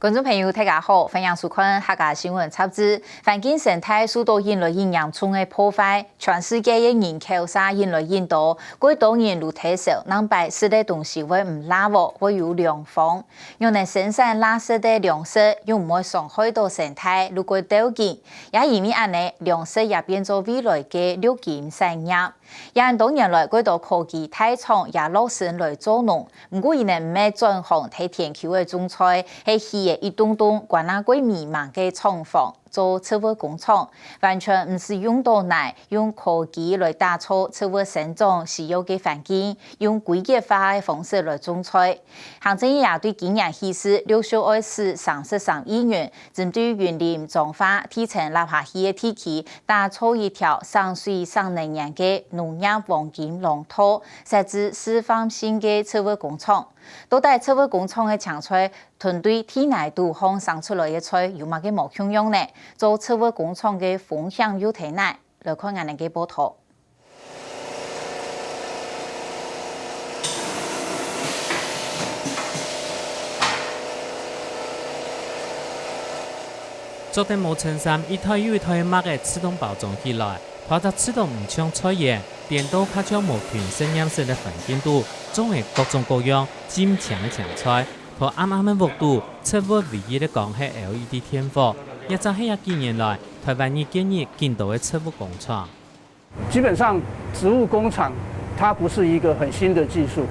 观众朋友，大家好，欢迎收看客家新闻插枝。环境生态受到人类营养虫的破坏，全世界的人口啥人类引导，过多年如退休，能摆吃的东西会唔垃圾，会有凉风。用来生产垃圾的粮食，又唔会伤害到生态，如果丢弃，也因为安尼，粮食也变做未来的绿金产业。也多年来，过多科技大厂也落实来做农，不过伊呢唔系转行睇田球的种菜，系起嘅一栋栋关那过迷茫嘅厂房。做植物工厂，完全唔是用到奶，用科技来打造植物生长需要嘅环境，用规格化嘅方式来种菜。行政院也对今年起始623亿元，针对园林种花提成立下起嘅体系，打造一条省水省能源嘅农业黄金龙头，设置示范性嘅植物工厂。到底植物工厂嘅强菜团队体内都烘生出来嘅菜有乜嘅冇效用呢？做植物工厂嘅风险有睇哪？来看我哋嘅报道。昨天无衬衫，一台又一台抹嘅自动包装起来，它则自动唔抢菜叶，电刀卡将无菌生养色嘅环境度，种嘅各种各样尖强嘅青菜，它啱啱嘅温度，植物唯一嘅光系 LED 天火。一直喺几年来，台湾已建立更多嘅植物工厂。基本上，植物工厂它不是一个很新的技术，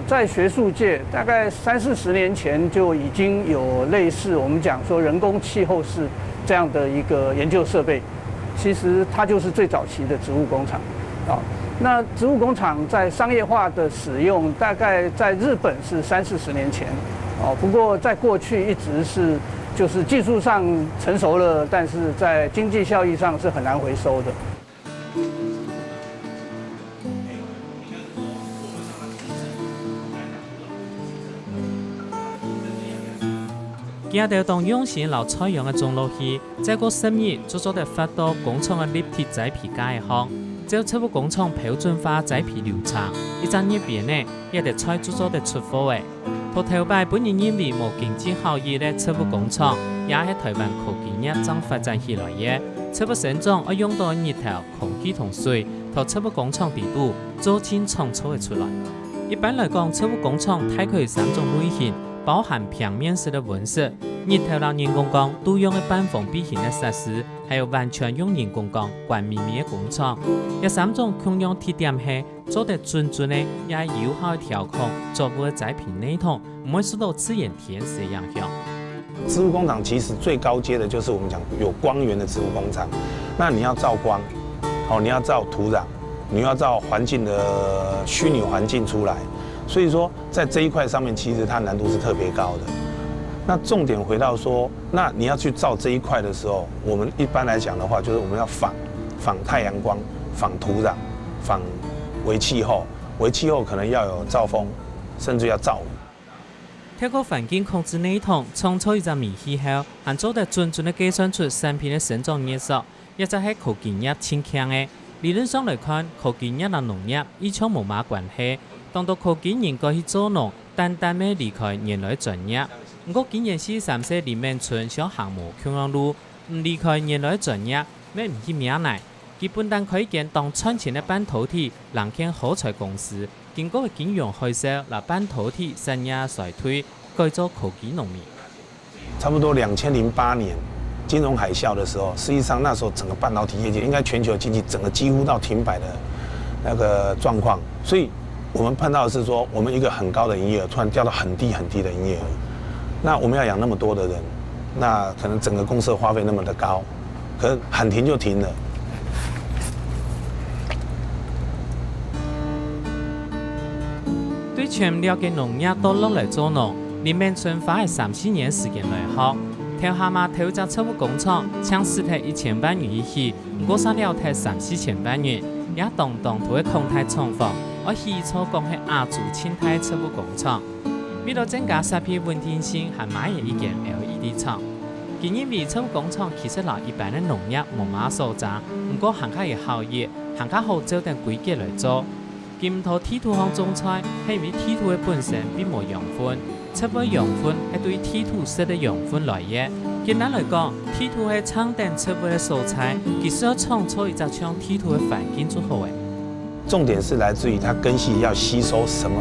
在学术界大概30-40年前就已经有类似我们讲说人工气候室这样的一个研究设备。其实它就是最早期的植物工厂，那植物工厂在商业化的使用，大概在日本是30-40年前，不过在过去一直是就是技术上成熟了，但是在经济效益上是很难回收的。今日當用心留採用嘅種落去，再過10日足足地發到工廠嘅立體栽培解項，照植物工廠標準化栽培流程，一陣入邊呢，也得採足足地出貨嘅。頭擺本人認為無經濟效益嘅植物工廠，也係台灣科技業正發展起來嘅。植物生長要用到日頭、空氣同水，同植物工廠地度做進創造嘅出來。一般來講，植物工廠大概有3種類型。包含平面式的温室、日頭讓人工光都用嘅半封閉型嘅設施，還有完全用人工光關秘密嘅工廠。有3種共用特點係做得準準嘅，也有效嘅調控作物嘅栽培內容，唔會受到自然天時嘅影響。植物工廠其實最高階的就是我們講有光源的植物工廠，那你要照光，你要照土壤，你要照環境的虛擬環境出來。所以說，在這一塊上面，其實它難度是特別高的。那重點回到說，那你要去照這一塊的時候，我們一般來講的話，就是我們要仿太陽光、仿土壤、仿微氣候，微氣候可能要有兆風，甚至要兆雨。透過環境控制系統，創造一個微氣候，還做得準準地計算出產品嘅生長熱數，一直係科技業挺強嘅。理論上來看，科技業同農業以前冇乜關係。當到科技應該去做農，單單咩離開人類專業。不過今年43歲李明春想行無共樣路，唔離開人類專業，咩唔去名嚟？基本單可以見當賺錢嘅半導體，人間好彩公司經過金融海嘯，嗱半導體產業衰退，改做科技農業。差不多2008年金融海嘯的時候，實際上那時候整個半導體業界應該全球經濟整個幾乎到停擺的那個狀況，所以我們碰到的是說，我們一個很高的營業額突然掉到很低很低的營業額，那我們要養那麼多的人，那可能整個公司的花費那麼的高，可是喊停就停了。對全了解農業都落來做農，李明春花係3-4年時間來學，頭下嘛投隻植物工廠，搶死睇1000萬元一起，唔過曬了睇3-4千萬元，也當都會空態廠房。我起初講係亞洲清態植物工廠，為了增加設備穩定性，還買了一間 LED 廠。今年為植物工廠其實同一般的農業冇乜相差，不過行較有效益，行較好照定規格來做。金頭鐵土行種菜係因為鐵土嘅本身並冇養分，七尾养分係對T2式嘅養分來源。簡單來講，T2係長等七尾嘅素材，佢需要創造一個像T2嘅環境就好嘅。重點是來自於它根系要吸收什麼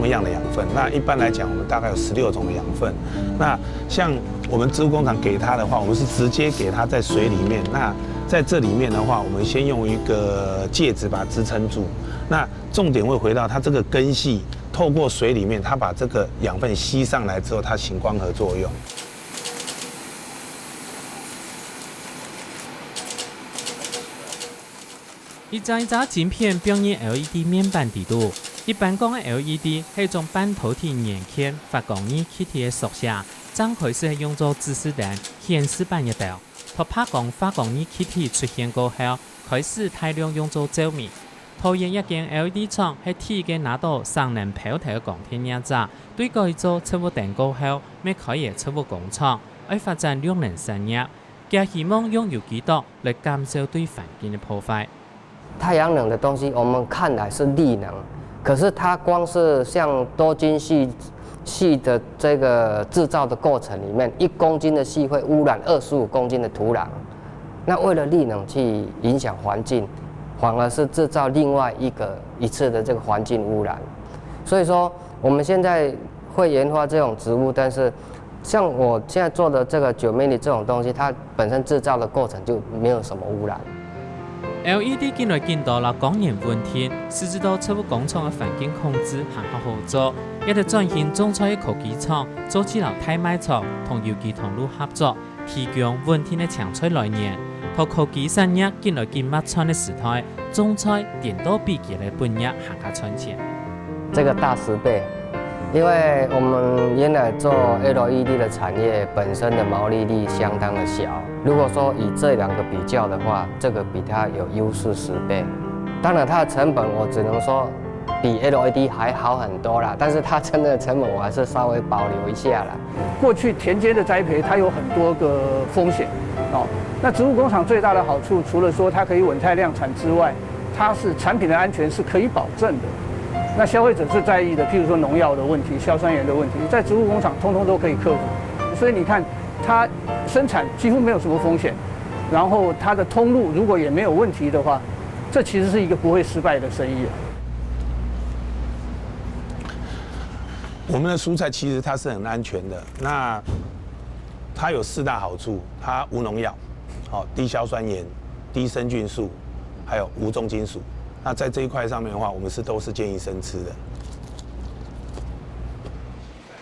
樣的養分。那一般來講，我們大概有16種的養分。那像我們植物工廠給它的話，我們是直接給它在水裡面。那在這裡面的話，我們先用一個介質把它支撐住。那重點會回到它這個根系透過水裡面，它把這個養分吸上來之後，它行光合作用。一張晶片表現 LED 面板地圖。一般講嘅 LED 係一種半導體元件發光儀氣體嘅縮寫，張開始係用作指示燈顯示板一道。當拍光發光儀氣體出現過後，開始大量用作照明。桃園一間 LED 廠係第一個拿到3年標題嘅鋼鐵業者，對改造七尾燈過後，未開業七尾工廠，要發展綠能產業，佢希望用有機島來減少對環境嘅破壞。太陽能的東西，我們看來是綠能，可是它光是像多晶矽的這個製造的過程裡面，1公斤的矽會污染25公斤的土壤。那為了綠能去影響環境，反而是製造另外一次的這個環境污染。所以說，我們現在會研發這種植物，但是像我現在做的這個9 mini 這種東西，它本身製造的過程就沒有什麼污染。LED 見來見到了光源問題，是知道七尾工廠嘅環境控制很好做，亦都轉型種菜嘅科技廠，做起了大賣場同有機通路合作，提供穩定嘅產菜來源。同科技產業見來見物產嘅時代，種菜點都比佢哋本業更加賺錢。這個大10倍。因為我們原來做 LED 的產業本身的毛利率相當的小，如果說以這兩個比較的話，這個比它有優勢10倍。當然它的成本我只能說比 LED 還好很多啦，但是它真的成本我還是稍微保留一下啦。過去田間的栽培它有很多個風險，那植物工廠最大的好處，除了說它可以穩態量產之外，它是產品的安全是可以保證的。那消費者是在意的，譬如說農藥的問題、硝酸鹽的問題，在植物工廠通通都可以克服。所以你看，它生產幾乎沒有什麼風險，然後它的通路如果也沒有問題的話，這其實是一個不會失敗的生意啊。我們的蔬菜其實它是很安全的，那它有4大好處：它無農藥，低硝酸鹽、低生菌數，還有無重金屬。那在這一塊上面的話，我們都是建議生吃的。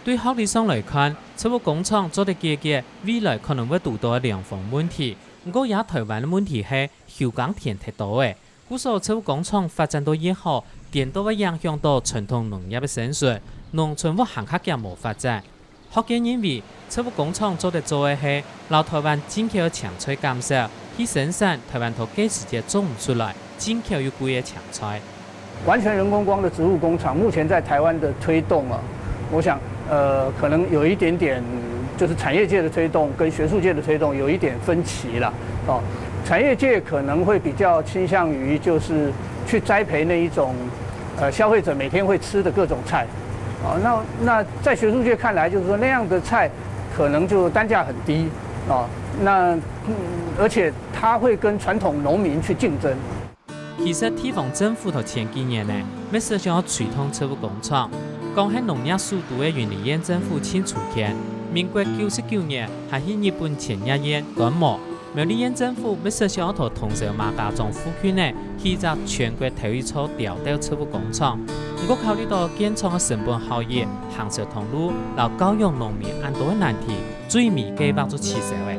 對效率上來看，七尾工廠做的結果，未來可能會遇到兩方問題。不過也台灣的問題係休耕田太多嘅，故所七尾工廠發展到以後，點都會影響到傳統農業的生存，農村或行客嘅冇發展。學界認為，七尾工廠做的係讓台灣進口嘅產菜減少，去生產台灣頭幾時節種唔出來。進口又貴嘅產菜，完全人工光的植物工廠目前在台灣的推動啊，我想可能有一點點，就是產業界的推動跟學術界的推動有一點分歧啦。產業界可能會比較傾向於就是去栽培那一種消費者每天會吃的各種菜，那在學術界看來，就是說那樣的菜可能就單價很低而且它會跟傳統農民去競爭。其實地方政府同前幾年呢，咪想要傳統七尾工廠，講係農業速度嘅原理縣政府清楚見。民國99年係去日本前一縣幹毛，苗栗縣政府咪想要同同時馬家莊府區呢，起集全國頭一處調到七尾工廠。不過考慮到建廠嘅成本效益、行銷通路，然後教育農民很多嘅難題，最尾計劃就取消嘅。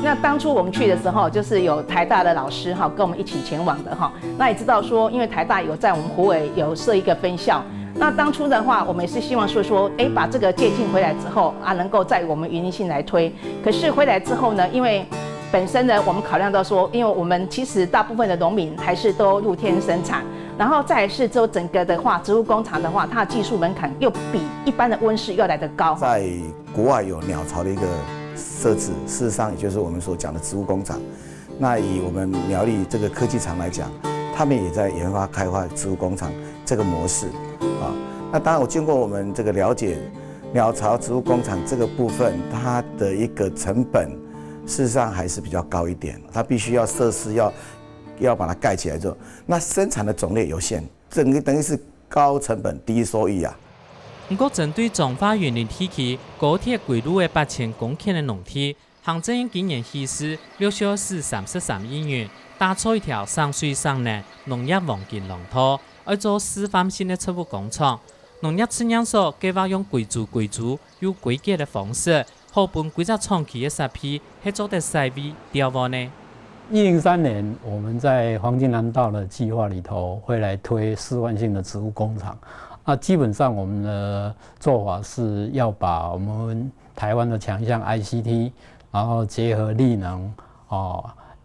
那當初我們去的時候，就是有台大的老師哈，跟我們一起前往的哈。那也知道說，因為台大有在我們虎尾有設一個分校。那當初的話，我們也是希望說，把這個借鏡回來之後啊，能夠在我們雲林縣來推。可是回來之後呢，因為本身呢，我們考量到說，因為我們其實大部分的農民還是都露天生產，然後再來是就整個的話，植物工廠的話，它的技術門檻又比一般的溫室要來得高。在國外有鳥巢的一個設置，事實上也就是我們所講的植物工廠。那以我們苗栗這個科技廠來講，他們也在研發開發植物工廠這個模式啊。那當然，我經過我們這個了解，鸟巢植物工厂这个部分，它的一个成本事实上还是比较高一点，它必须要设施要把它盖起来之后，那生产的种类有限，等于是高成本低收益啊。不过，针对彰化园林地区高铁轨路的8000公顷的农地，行政院今年稀释6小时33亿元，打造一条省水省能农业黄金龙头，要做示范性的畜牧工厂。农业饲养所计划用规组有规格的方式，好本规则长期的设备，去做得细微调换呢。103年，我们在黄金南道的计划里头会来推示范性的植物工厂。基本上我们的做法是要把我们台湾的强项 ICT， 然后结合力能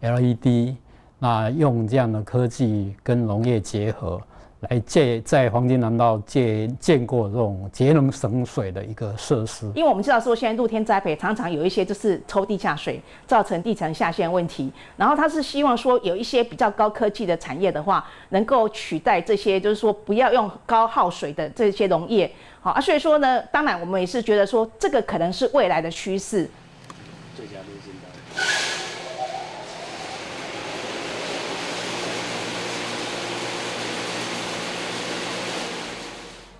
LED， 那用这样的科技跟农业结合，来在黄金南道建过这种节能省水的一个设施。因为我们知道说，现在露天栽培常常有一些就是抽地下水，造成地层下陷问题。然后他是希望说，有一些比较高科技的产业的话，能够取代这些，就是说不要用高耗水的这些农业。好所以说呢，当然我们也是觉得说，这个可能是未来的趋势。最佳路径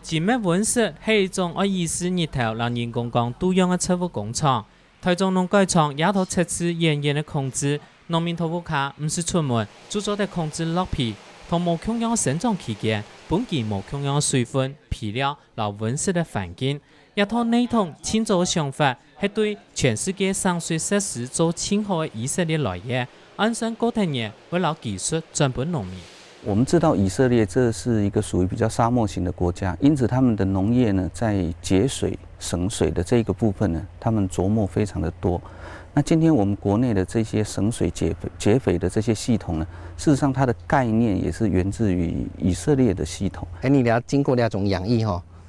精密温室是一种可以使日头让人工多用的畜牧工厂。台中农改场也头测试严严的控制，农民头部卡唔是出门，主要的控制落皮同无穷样生长期间，本期无穷样水分、皮料、和温室的环境。一套内统清楚的想法，是对全世界省水设施做称号的以色列来言，安生高等人为了技术转本农民。我们知道以色列这是一个属于比较沙漠型的国家，因此他们的农业呢，在节水省水的这个部分呢，他们琢磨非常的多。那今天我们国内的这些省水节肥的这些系统呢，事实上它的概念也是源自于以色列的系统。你了经过那种养育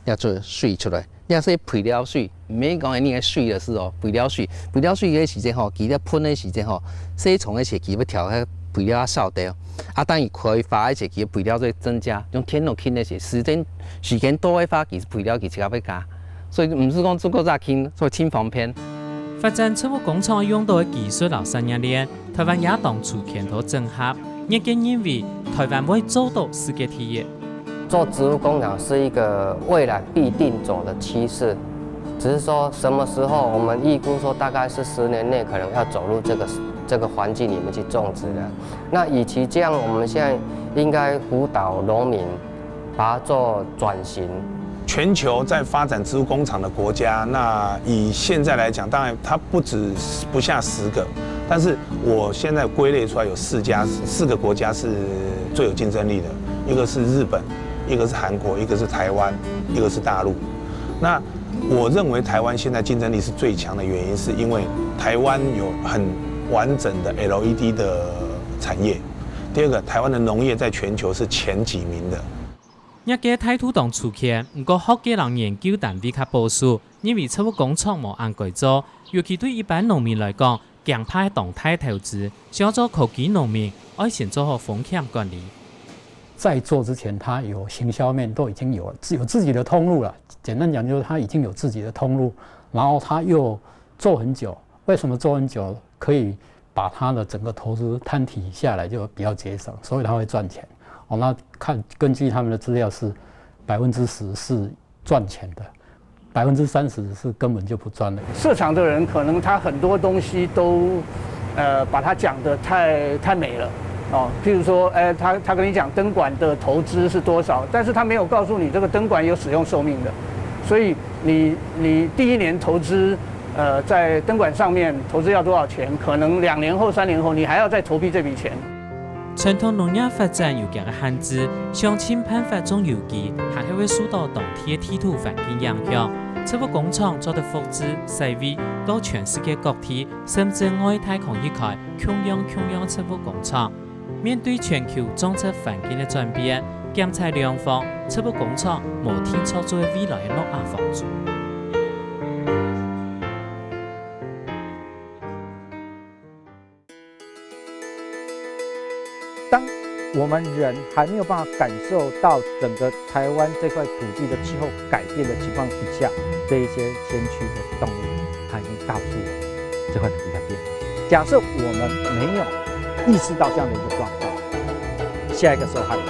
要做水出来，你要说配料水，唔免讲你个水的是配料水的时间其实喷的时间细虫的时期要调配料少掉，当伊开花的时期配料再增加，用天落轻的时间多的话，其实配料其实要加，所以唔是讲足够再轻，所以轻方便。发展畜牧工厂用到的技术和产业链，台湾也当初检讨整合，业界认为台湾会做到世界第一。做植物工厂是一个未来必定走的趋势，只是说什么时候，我们预估说大概是10年内可能要走入这个环境里面去种植的。那与其这样，我们现在应该辅导农民，把它做转型。全球在发展植物工厂的国家，那以现在来讲，当然它不下10个，但是我现在归类出来有4个国家是最有竞争力的，一个是日本，一个是韩国，一个是台湾，一个是大陆。那我认为台湾现在竞争力是最强的原因，是因为台湾有很完整的 LED 的产业。第二个，台湾的农业在全球是前几名的。一家态度当初期，不过学界人研究单位较保守，因为畜牧工厂无按规做，尤其对一般农民来讲，强派动态投资，想做科技农民，要先做好风险管理。在做之前，他有行销面都已经有自己的通路了。简单讲，就是他已经有自己的通路，然后他又做很久。为什么做很久？可以把他的整个投资摊提下来，就比较节省，所以他会赚钱。那根据他们的资料是10%是赚钱的，30%是根本就不赚的。市场的人可能他很多东西都把它讲得太美了。譬如说，他跟你讲灯管的投资是多少，但是他没有告诉你这个灯管有使用寿命的，所以你第1年投资，在灯管上面投资要多少钱，可能2年后、3年后你还要再投币这笔钱。传统农业发展有这个限制，像轻判发种有机，还会受到当地的地土环境影响。畜牧工厂做得复制、细微，到全世界各地，甚至外太空一开穷样畜牧工厂。面对全球种植环境的转变，检测两方，畜牧工厂无天操作未来的诺亚方舟。当我们人还没有办法感受到整个台湾这块土地的气候改变的情况底下，这一些先驱的动物，它已经告诉我们这块土地在变。假设我们没有意识到这样的一个状况，下一个受害人